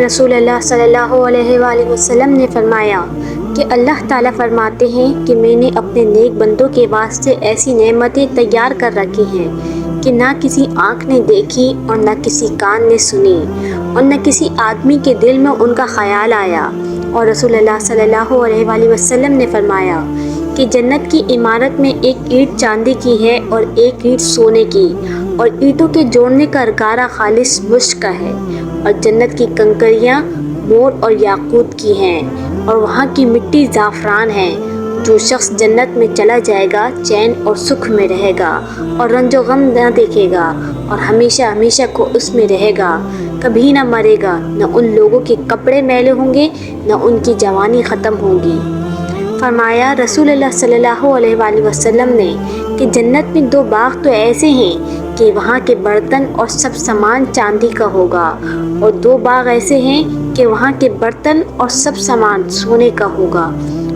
رسول اللہ صلی اللہ علیہ وآلہ وسلم نے فرمایا کہ اللہ تعالیٰ فرماتے ہیں کہ میں نے اپنے نیک بندوں کے واسطے ایسی نعمتیں تیار کر رکھی ہیں کہ نہ کسی آنکھ نے دیکھی اور نہ کسی کان نے سنی اور نہ کسی آدمی کے دل میں ان کا خیال آیا۔ اور رسول اللہ صلی اللہ علیہ وآلہ وسلم نے فرمایا کہ جنت کی عمارت میں ایک اینٹ چاندی کی ہے اور ایک اینٹ سونے کی، اور اینٹوں کے جوڑنے کا گارا خالص مشک کا ہے، اور جنت کی کنکریاں مور اور یاقوت کی ہیں، اور وہاں کی مٹی زعفران ہے۔ جو شخص جنت میں چلا جائے گا چین اور سکھ میں رہے گا اور رنج و غم نہ دیکھے گا، اور ہمیشہ ہمیشہ کو اس میں رہے گا، کبھی نہ مرے گا، نہ ان لوگوں کے کپڑے میلے ہوں گے، نہ ان کی جوانی ختم ہوگی۔ فرمایا رسول اللہ صلی اللہ علیہ وآلہ وسلم نے کہ جنت میں 2 باغ تو ایسے ہیں کہ وہاں کے برتن اور سب سامان چاندی کا ہوگا، اور 2 باغ ایسے ہیں کہ وہاں کے برتن اور سب سامان سونے کا ہوگا۔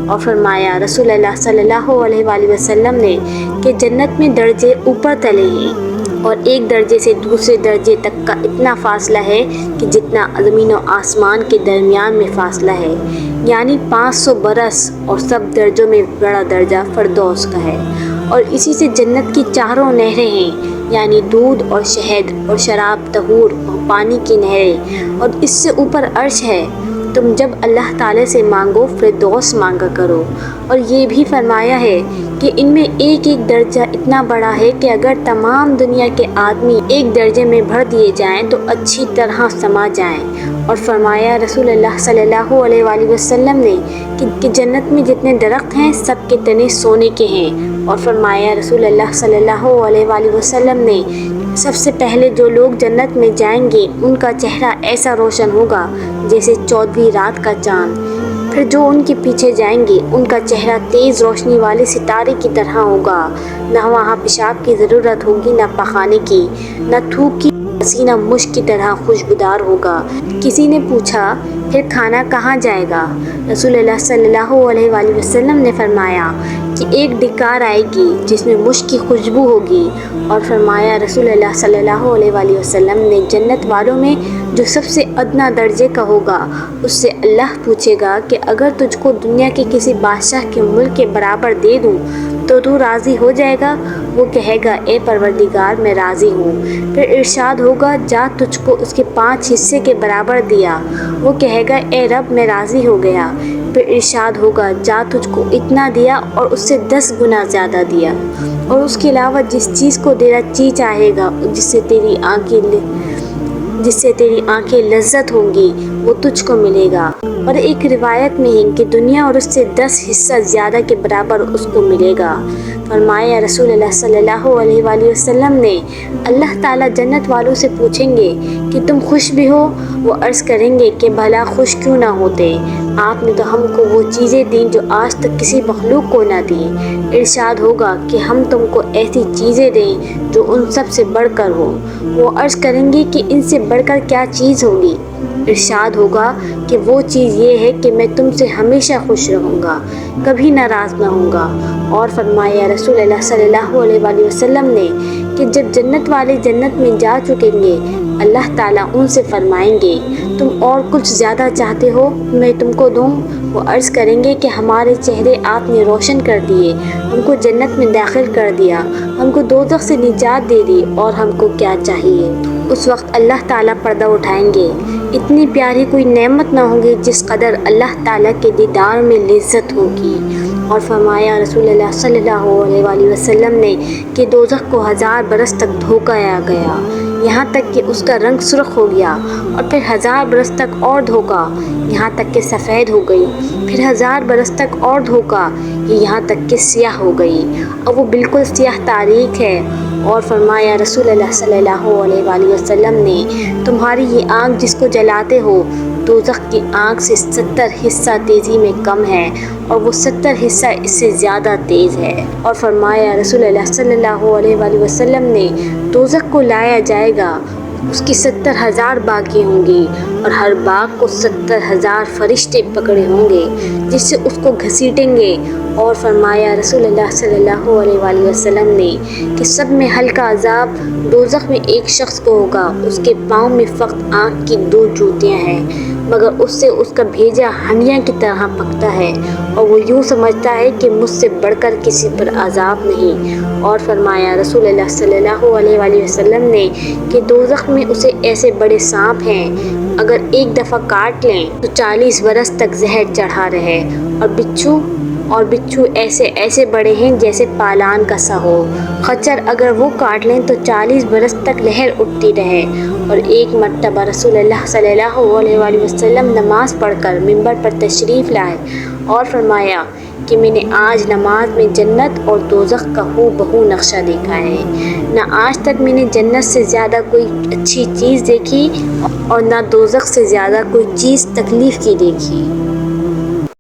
اور فرمایا رسول اللہ صلی اللہ علیہ وآلہ وسلم نے کہ جنت میں درجے اوپر تلے ہیں، اور ایک درجے سے دوسرے درجے تک کا اتنا فاصلہ ہے کہ جتنا زمین و آسمان کے درمیان میں فاصلہ ہے، یعنی 500 برس، اور سب درجوں میں بڑا درجہ فردوس کا ہے۔ اور اسی سے جنت کی 4 نہریں ہیں، یعنی دودھ اور شہد اور شراب طہور اور پانی کی نہریں، اور اس سے اوپر عرش ہے۔ تم جب اللہ تعالی سے مانگو فردوس مانگا کرو۔ اور یہ بھی فرمایا ہے کہ ان میں ایک ایک درجہ اتنا بڑا ہے کہ اگر تمام دنیا کے آدمی ایک درجے میں بھر دیے جائیں تو اچھی طرح سما جائیں۔ اور فرمایا رسول اللہ صلی اللہ علیہ وآلہ وسلم نے کہ جنت میں جتنے درخت ہیں سب کے تنے سونے کے ہیں۔ اور فرمایا رسول اللہ صلی اللہ علیہ وآلہ وسلم نے سب سے پہلے جو لوگ جنت میں جائیں گے ان کا چہرہ ایسا روشن ہوگا جیسے 14ویں رات کا چاند، پھر جو ان کے پیچھے جائیں گے ان کا چہرہ تیز روشنی والے ستارے کی طرح ہوگا، نہ وہاں پیشاب کی ضرورت ہوگی نہ پخانے کی، نہ تھوک کی، پسینہ مشک کی طرح خوشبودار ہوگا۔ کسی نے پوچھا پھر کھانا کہاں جائے گا؟ رسول اللہ صلی اللہ علیہ وآلہ وسلم نے فرمایا کہ ایک ڈکار آئے گی جس میں مشک کی خوشبو ہوگی۔ اور فرمایا رسول اللہ صلی اللہ علیہ وآلہ وسلم نے جنت والوں میں جو سب سے ادنا درجے کا ہوگا اس سے اللہ پوچھے گا کہ اگر تجھ کو دنیا کے کسی بادشاہ کے ملک کے برابر دے دوں تو راضی ہو جائے گا؟ وہ کہے گا اے پروردگار میں راضی ہوں۔ پھر ارشاد ہوگا جا تجھ کو اس کے 5 حصے کے برابر دیا۔ وہ کہے گا اے رب میں راضی ہو گیا۔ پھر ارشاد ہوگا جا تجھ کو اتنا دیا اور اس سے 10 گنا زیادہ دیا، اور اس کے علاوہ جس چیز کو تیرا جی چاہے گا جس سے تیری آنکھیں لذت ہوں گی وہ تجھ کو ملے گا۔ اور ایک روایت میں ہے کہ دنیا اور اس سے 10 حصہ زیادہ کے برابر اس کو ملے گا۔ فرمایا رسول اللہ صلی اللہ علیہ وآلہ وسلم نے اللہ تعالیٰ جنت والوں سے پوچھیں گے کہ تم خوش بھی ہو؟ وہ عرض کریں گے کہ بھلا خوش کیوں نہ ہوتے، آپ نے تو ہم کو وہ چیزیں دیں جو آج تک کسی مخلوق کو نہ دیں۔ ارشاد ہوگا کہ ہم تم کو ایسی چیزیں دیں جو ان سب سے بڑھ کر ہو۔ وہ عرض کریں گے کہ ان سے بڑھ کر کیا چیز ہوگی؟ ارشاد ہوگا کہ وہ چیز یہ ہے کہ میں تم سے ہمیشہ خوش رہوں گا، کبھی ناراض نہ ہوں گا۔ اور فرمایا رسول اللہ صلی اللہ علیہ وآلہ وسلم نے کہ جب جنت والے جنت میں جا چکیں گے اللہ تعالیٰ ان سے فرمائیں گے تم اور کچھ زیادہ چاہتے ہو میں تم کو دوں؟ وہ عرض کریں گے کہ ہمارے چہرے آپ نے روشن کر دیے، ہم کو جنت میں داخل کر دیا، ہم کو دوزخ سے نجات دے دی، اور ہم کو کیا چاہیے؟ اس وقت اللہ تعالیٰ پردہ اٹھائیں گے، اتنی پیاری کوئی نعمت نہ ہوگی جس قدر اللہ تعالیٰ کے دیدار میں لذت ہوگی۔ اور فرمایا رسول اللہ صلی اللہ علیہ وآلہ وسلم نے کہ دوزخ کو 1000 برس تک دھوکایا گیا، یہاں تک کہ اس کا رنگ سرخ ہو گیا، اور پھر 1000 برس تک اور دھوکا یہاں تک کہ سفید ہو گئی، پھر 1000 برس تک اور دھوکا یہاں تک کہ سیاہ ہو گئی، اور وہ بالکل سیاہ تاریک ہے۔ اور فرمایا رسول اللہ صلی اللہ علیہ وآلہ وسلم نے تمہاری یہ آنکھ جس کو جلاتے ہو دوزخ کی آنکھ سے 70 حصہ تیزی میں کم ہے، اور وہ 70 حصہ اس سے زیادہ تیز ہے۔ اور فرمایا رسول اللہ صلی اللہ علیہ وآلہ وسلم نے دوزخ کو لایا جائے گا، اس کی 70,000 باغیں ہوں گی، اور ہر باغ کو 70,000 فرشتے پکڑے ہوں گے جس سے اس کو گھسیٹیں گے۔ اور فرمایا رسول اللہ صلی اللہ علیہ وآلہ وسلم نے کہ سب میں ہلکا عذاب دوزخ میں ایک شخص کو ہوگا، اس کے پاؤں میں فقط آنکھ کی 2 جوتیاں ہیں، مگر اس سے اس کا بھیجا ہنڈیا کی طرح پکتا ہے اور وہ یوں سمجھتا ہے کہ مجھ سے بڑھ کر کسی پر عذاب نہیں۔ اور فرمایا رسول اللہ صلی اللہ علیہ وآلہ وسلم نے کہ دوزخ میں اسے ایسے بڑے سانپ ہیں، اگر ایک دفعہ کاٹ لیں تو 40 برس تک زہر چڑھا رہے، اور بچھو ایسے بڑے ہیں جیسے پالان کا سا ہو، خچر اگر وہ کاٹ لیں تو 40 برس تک لہر اٹھتی رہے۔ اور ایک مرتبہ رسول اللہ صلی اللہ علیہ وآلہ وسلم نماز پڑھ کر ممبر پر تشریف لائے اور فرمایا کہ میں نے آج نماز میں جنت اور دوزخ کا ہو بہو نقشہ دیکھا ہے، نہ آج تک میں نے جنت سے زیادہ کوئی اچھی چیز دیکھی اور نہ دوزخ سے زیادہ کوئی چیز تکلیف کی دیکھی۔